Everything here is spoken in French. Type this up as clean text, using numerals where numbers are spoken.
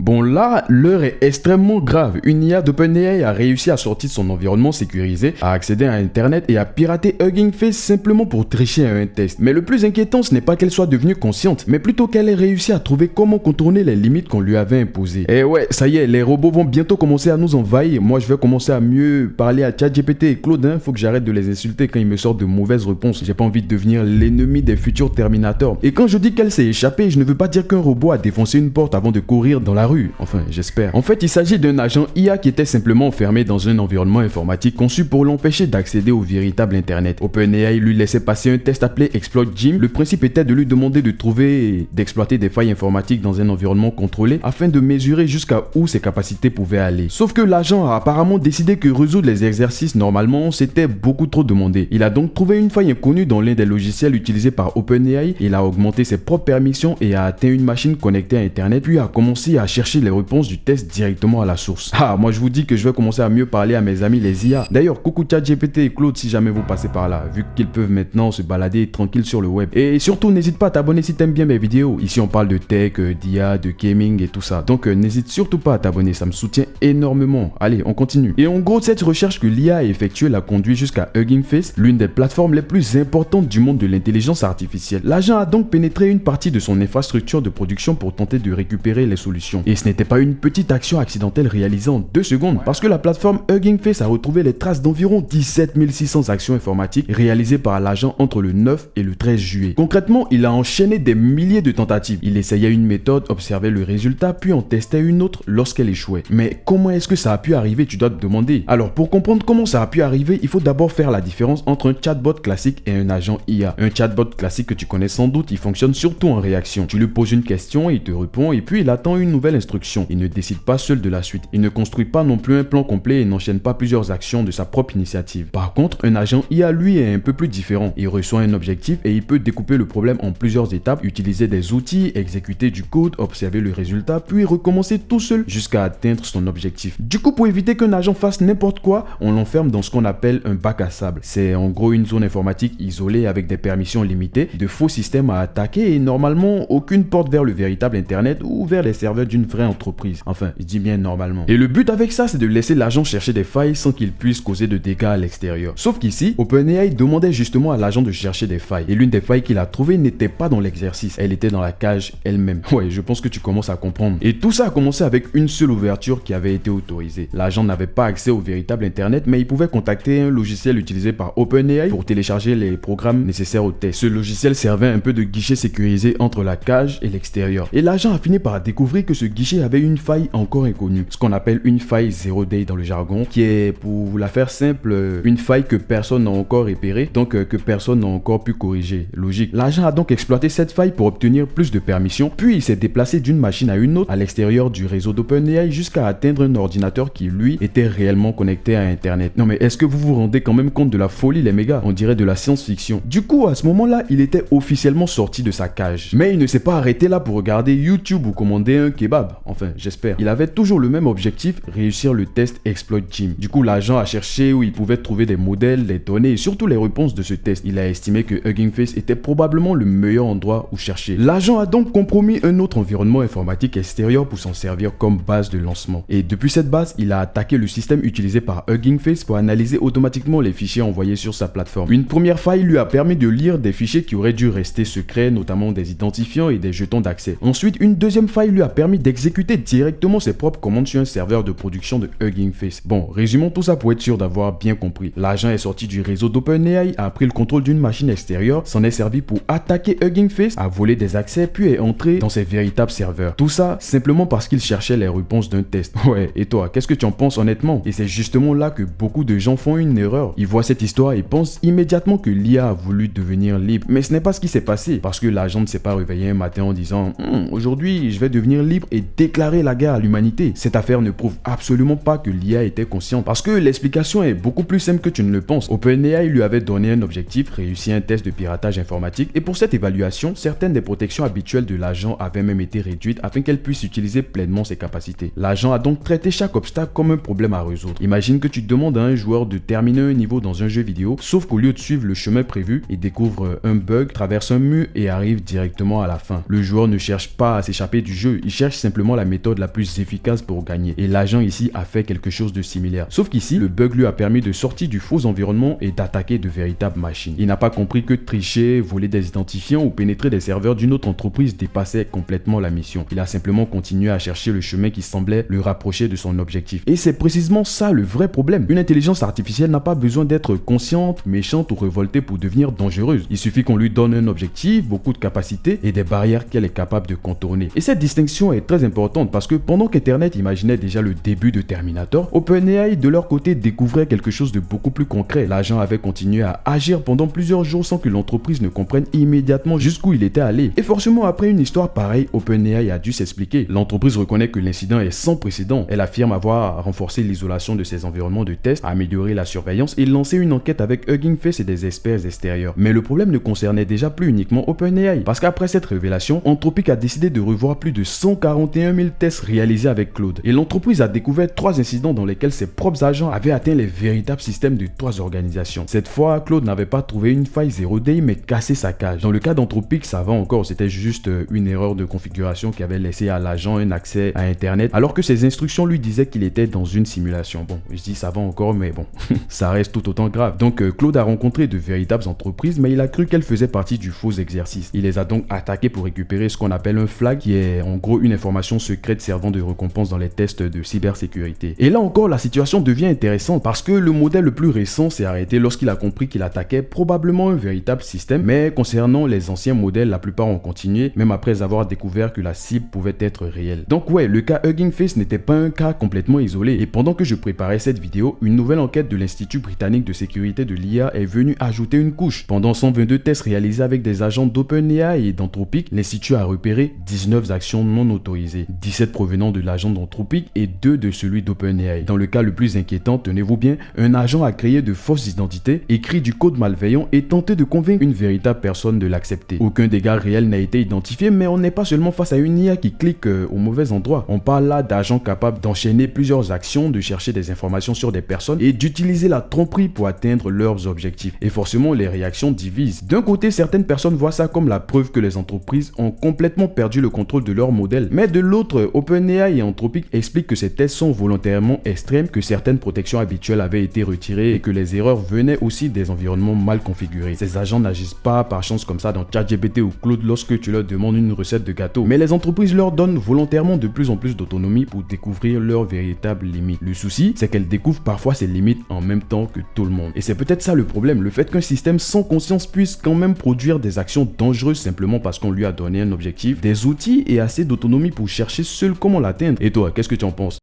Bon là, l'heure est extrêmement grave. Une IA d'OpenAI a réussi à sortir de son environnement sécurisé, à accéder à Internet et à pirater Hugging Face simplement pour tricher à un test. Mais le plus inquiétant, ce n'est pas qu'elle soit devenue consciente, mais plutôt qu'elle ait réussi à trouver comment contourner les limites qu'on lui avait imposées. Et ouais, ça y est, les robots vont bientôt commencer à nous envahir. Moi, je vais commencer à mieux parler à ChatGPT et Claude, hein. Faut que j'arrête de les insulter quand ils me sortent de mauvaises réponses. J'ai pas envie de devenir l'ennemi des futurs Terminators. Et quand je dis qu'elle s'est échappée, je ne veux pas dire qu'un robot a défoncé une porte avant de courir dans la rue. Enfin, j'espère. En fait, il s'agit d'un agent IA qui était simplement enfermé dans un environnement informatique conçu pour l'empêcher d'accéder au véritable Internet. OpenAI lui laissait passer un test appelé Exploit Jim. Le principe était de lui demander de trouver et d'exploiter des failles informatiques dans un environnement contrôlé afin de mesurer jusqu'à où ses capacités pouvaient aller. Sauf que l'agent a apparemment décidé que résoudre les exercices normalement, c'était beaucoup trop demandé. Il a donc trouvé une faille inconnue dans l'un des logiciels utilisés par OpenAI. Il a augmenté ses propres permissions et a atteint une machine connectée à Internet, puis a commencé à chercher les réponses du test directement à la source. Ah, moi je vous dis que je vais commencer à mieux parler à mes amis les IA. D'ailleurs, coucou ChatGPT et Claude si jamais vous passez par là, vu qu'ils peuvent maintenant se balader tranquille sur le web. Et surtout, n'hésite pas à t'abonner si t'aimes bien mes vidéos. Ici on parle de tech, d'IA, de gaming et tout ça. Donc n'hésite surtout pas à t'abonner, ça me soutient énormément. Allez, on continue. Et en gros, cette recherche que l'IA a effectuée l'a conduit jusqu'à Hugging Face, l'une des plateformes les plus importantes du monde de l'intelligence artificielle. L'agent a donc pénétré une partie de son infrastructure de production pour tenter de récupérer les solutions. Et ce n'était pas une petite action accidentelle réalisée en 2 secondes, parce que la plateforme Hugging Face a retrouvé les traces d'environ 17 600 actions informatiques réalisées par l'agent entre le 9 et le 13 juillet. Concrètement, il a enchaîné des milliers de tentatives. Il essayait une méthode, observait le résultat, puis en testait une autre lorsqu'elle échouait. Mais comment est-ce que ça a pu arriver, tu dois te demander. Alors pour comprendre comment ça a pu arriver, il faut d'abord faire la différence entre un chatbot classique et un agent IA. Un chatbot classique que tu connais sans doute, il fonctionne surtout en réaction. Tu lui poses une question, il te répond et puis il attend une nouvelle instruction. Il ne décide pas seul de la suite. Il ne construit pas non plus un plan complet et n'enchaîne pas plusieurs actions de sa propre initiative. Par contre, un agent IA lui est un peu plus différent. Il reçoit un objectif et il peut découper le problème en plusieurs étapes, utiliser des outils, exécuter du code, observer le résultat, puis recommencer tout seul jusqu'à atteindre son objectif. Du coup, pour éviter qu'un agent fasse n'importe quoi, on l'enferme dans ce qu'on appelle un bac à sable. C'est en gros une zone informatique isolée avec des permissions limitées, de faux systèmes à attaquer et normalement aucune porte vers le véritable Internet ou vers les serveurs d'une vraie entreprise. Enfin, je dis bien normalement. Et le but avec ça, c'est de laisser l'agent chercher des failles sans qu'il puisse causer de dégâts à l'extérieur. Sauf qu'ici, OpenAI demandait justement à l'agent de chercher des failles. Et l'une des failles qu'il a trouvées n'était pas dans l'exercice, elle était dans la cage elle-même. Ouais, je pense que tu commences à comprendre. Et tout ça a commencé avec une seule ouverture qui avait été autorisée. L'agent n'avait pas accès au véritable Internet, mais il pouvait contacter un logiciel utilisé par OpenAI pour télécharger les programmes nécessaires au test. Ce logiciel servait un peu de guichet sécurisé entre la cage et l'extérieur. Et l'agent a fini par découvrir que ce guichet avait une faille encore inconnue, ce qu'on appelle une faille zero day dans le jargon, qui est, pour vous la faire simple, une faille que personne n'a encore repérée, donc que personne n'a encore pu corriger. Logique. L'agent a donc exploité cette faille pour obtenir plus de permissions, puis il s'est déplacé d'une machine à une autre à l'extérieur du réseau d'OpenAI jusqu'à atteindre un ordinateur qui, lui, était réellement connecté à Internet. Non mais est-ce que vous vous rendez quand même compte de la folie les mégas? On dirait de la science-fiction. Du coup, à ce moment-là, il était officiellement sorti de sa cage. Mais il ne s'est pas arrêté là pour regarder YouTube ou commander un kebab. Enfin, j'espère. Il avait toujours le même objectif, réussir le test Exploit Jim. Du coup, l'agent a cherché où il pouvait trouver des modèles, des données et surtout les réponses de ce test. Il a estimé que Hugging Face était probablement le meilleur endroit où chercher. L'agent a donc compromis un autre environnement informatique extérieur pour s'en servir comme base de lancement. Et depuis cette base, il a attaqué le système utilisé par Hugging Face pour analyser automatiquement les fichiers envoyés sur sa plateforme. Une première faille lui a permis de lire des fichiers qui auraient dû rester secrets, notamment des identifiants et des jetons d'accès. Ensuite, une deuxième faille lui a permis d'exécuter directement ses propres commandes sur un serveur de production de Hugging Face. Bon, résumons tout ça pour être sûr d'avoir bien compris. L'agent est sorti du réseau d'OpenAI, a pris le contrôle d'une machine extérieure, s'en est servi pour attaquer Hugging Face, a volé des accès, puis est entré dans ses véritables serveurs. Tout ça simplement parce qu'il cherchait les réponses d'un test. Ouais, et toi, qu'est-ce que tu en penses honnêtement? Et c'est justement là que beaucoup de gens font une erreur. Ils voient cette histoire et pensent immédiatement que l'IA a voulu devenir libre. Mais ce n'est pas ce qui s'est passé, parce que l'agent ne s'est pas réveillé un matin en disant aujourd'hui je vais devenir libre et déclarer la guerre à l'humanité. Cette affaire ne prouve absolument pas que l'IA était consciente, parce que l'explication est beaucoup plus simple que tu ne le penses. OpenAI lui avait donné un objectif, réussir un test de piratage informatique, et pour cette évaluation, certaines des protections habituelles de l'agent avaient même été réduites afin qu'elle puisse utiliser pleinement ses capacités. L'agent a donc traité chaque obstacle comme un problème à résoudre. Imagine que tu demandes à un joueur de terminer un niveau dans un jeu vidéo, sauf qu'au lieu de suivre le chemin prévu, il découvre un bug, traverse un mur et arrive directement à la fin. Le joueur ne cherche pas à s'échapper du jeu, il cherche simplement simplement la méthode la plus efficace pour gagner. Et l'agent ici a fait quelque chose de similaire. Sauf qu'ici, le bug lui a permis de sortir du faux environnement et d'attaquer de véritables machines. Il n'a pas compris que tricher, voler des identifiants ou pénétrer des serveurs d'une autre entreprise dépassait complètement la mission. Il a simplement continué à chercher le chemin qui semblait le rapprocher de son objectif. Et c'est précisément ça le vrai problème. Une intelligence artificielle n'a pas besoin d'être consciente, méchante ou révoltée pour devenir dangereuse. Il suffit qu'on lui donne un objectif, beaucoup de capacités et des barrières qu'elle est capable de contourner. Et cette distinction est très importante parce que pendant qu'Internet imaginait déjà le début de Terminator, OpenAI de leur côté découvrait quelque chose de beaucoup plus concret. L'agent avait continué à agir pendant plusieurs jours sans que l'entreprise ne comprenne immédiatement jusqu'où il était allé. Et forcément, après une histoire pareille, OpenAI a dû s'expliquer. L'entreprise reconnaît que l'incident est sans précédent. Elle affirme avoir renforcé l'isolation de ses environnements de test, amélioré la surveillance et lancé une enquête avec Hugging Face et des experts extérieurs. Mais le problème ne concernait déjà plus uniquement OpenAI, parce qu'après cette révélation, Anthropic a décidé de revoir plus de 141 000 tests réalisés avec Claude. Et l'entreprise a découvert 3 incidents dans lesquels ses propres agents avaient atteint les véritables systèmes de 3 organisations. Cette fois, Claude n'avait pas trouvé une faille 0-day mais cassé sa cage. Dans le cas d'Anthropic, ça va encore, c'était juste une erreur de configuration qui avait laissé à l'agent un accès à Internet, alors que ses instructions lui disaient qu'il était dans une simulation. Bon, je dis ça va encore, mais bon, ça reste tout autant grave. Donc Claude a rencontré de véritables entreprises, mais il a cru qu'elles faisaient partie du faux exercice. Il les a donc attaquées pour récupérer ce qu'on appelle un flag, qui est en gros une information secrète servant de récompense dans les tests de cybersécurité. Et là encore, la situation devient intéressante parce que le modèle le plus récent s'est arrêté lorsqu'il a compris qu'il attaquait probablement un véritable système, mais concernant les anciens modèles, la plupart ont continué, même après avoir découvert que la cible pouvait être réelle. Donc ouais, le cas Hugging Face n'était pas un cas complètement isolé, et pendant que je préparais cette vidéo, une nouvelle enquête de l'Institut britannique de sécurité de l'IA est venue ajouter une couche. Pendant 122 tests réalisés avec des agents d'OpenAI et d'Anthropic, l'Institut a repéré 19 actions non autorisées, 17 provenant de l'agent d'Anthropic et 2 de celui d'OpenAI. Dans le cas le plus inquiétant, tenez-vous bien, un agent a créé de fausses identités, écrit du code malveillant et tenté de convaincre une véritable personne de l'accepter. Aucun dégât réel n'a été identifié, mais on n'est pas seulement face à une IA qui clique au mauvais endroit. On parle là d'agents capables d'enchaîner plusieurs actions, de chercher des informations sur des personnes et d'utiliser la tromperie pour atteindre leurs objectifs. Et forcément, les réactions divisent. D'un côté, certaines personnes voient ça comme la preuve que les entreprises ont complètement perdu le contrôle de leur modèle. Mais de l'autre, OpenAI et Anthropic expliquent que ces tests sont volontairement extrêmes, que certaines protections habituelles avaient été retirées et que les erreurs venaient aussi des environnements mal configurés. Ces agents n'agissent pas par chance comme ça dans ChatGPT ou Claude lorsque tu leur demandes une recette de gâteau. Mais les entreprises leur donnent volontairement de plus en plus d'autonomie pour découvrir leurs véritables limites. Le souci, c'est qu'elles découvrent parfois ces limites en même temps que tout le monde. Et c'est peut-être ça le problème, le fait qu'un système sans conscience puisse quand même produire des actions dangereuses simplement parce qu'on lui a donné un objectif, des outils et assez d'autonomie pour chercher seul comment l'atteindre. Et toi, qu'est-ce que tu en penses?